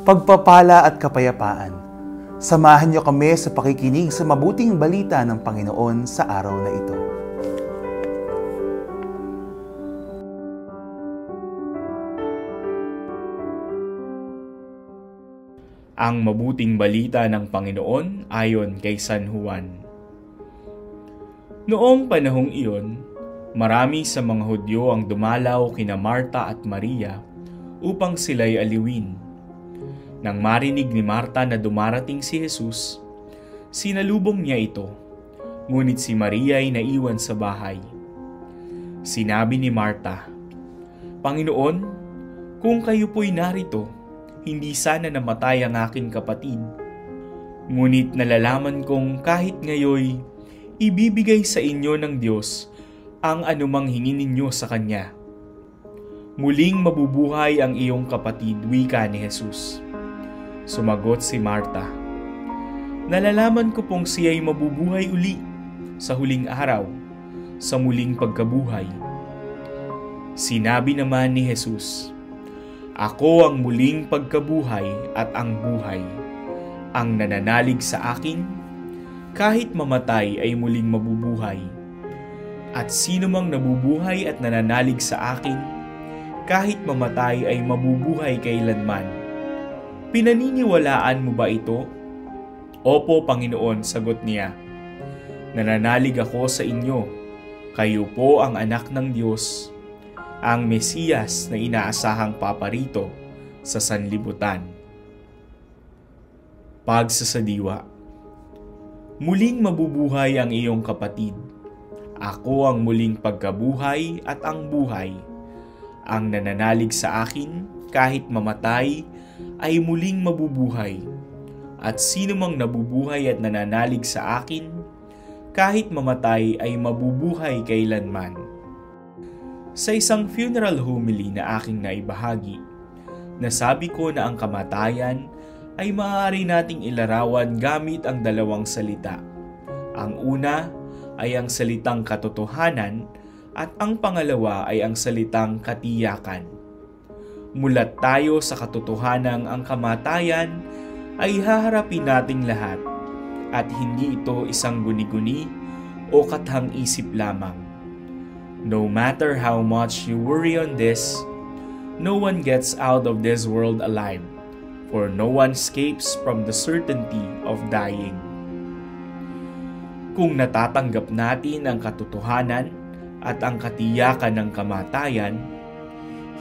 pagpapala at kapayapaan. Samahan niyo kami sa pakikinig sa mabuting balita ng Panginoon sa araw na ito. Ang mabuting balita ng Panginoon ayon kay San Juan. Noong panahong iyon, marami sa mga Hudyo ang dumalaw kina Marta at Maria upang sila'y aliwin. Nang marinig ni Marta na dumarating si Jesus, sinalubong niya ito, ngunit si Maria ay naiwan sa bahay. Sinabi ni Marta, "Panginoon, kung kayo po'y narito, hindi sana namatay ang aking kapatid. Ngunit nalalaman kong kahit ngayoy, ibibigay sa inyo ng Diyos ang anumang hingin ninyo sa Kanya. Muling mabubuhay ang iyong kapatid," wika ni Jesus. Sumagot si Marta, "Nalalaman ko pong siya'y mabubuhay uli sa huling araw, sa muling pagkabuhay." Sinabi naman ni Jesus, "Ako ang muling pagkabuhay at ang buhay. Ang nananalig sa akin, kahit mamatay ay muling mabubuhay. At sino mang nabubuhay at nananalig sa akin, kahit mamatay ay mabubuhay kailanman. Pinaniniwalaan mo ba ito?" "Opo, Panginoon," sagot niya. "Nananalig ako sa inyo. Kayo po ang anak ng Diyos, ang Mesiyas na inaasahang paparito sa sanlibutan." Pagsasadiwa. Muling mabubuhay ang iyong kapatid. Ako ang muling pagkabuhay at ang buhay. Ang nananalig sa akin, kahit mamatay, ay muling mabubuhay. At sino mang nabubuhay at nananalig sa akin, kahit mamatay ay mabubuhay kailanman. Sa isang funeral homily na aking naibahagi, nasabi ko na ang kamatayan ay maaari nating ilarawan gamit ang dalawang salita. Ang una ay ang salitang katotohanan at ang pangalawa ay ang salitang katiyakan. Mulat tayo sa katotohanang ang kamatayan ay haharapin nating lahat at hindi ito isang guni-guni o kathang-isip lamang. No matter how much you worry on this, no one gets out of this world alive, for no one escapes from the certainty of dying. Kung natatanggap natin ang katotohanan at ang katiyakan ng kamatayan,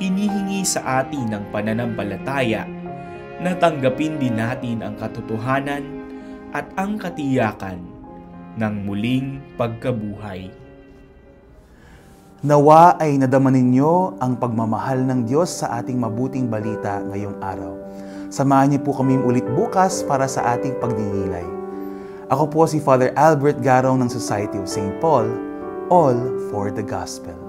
hinihingi sa atin ng pananampalataya na tanggapin din natin ang katotohanan at ang katiyakan ng muling pagkabuhay. Nawa ay nadama ninyo ang pagmamahal ng Diyos sa ating mabuting balita ngayong araw. Samahan niyo po kami ulit bukas para sa ating pagdinilay. Ako po si Father Albert Garong ng Society of St. Paul, all for the Gospel.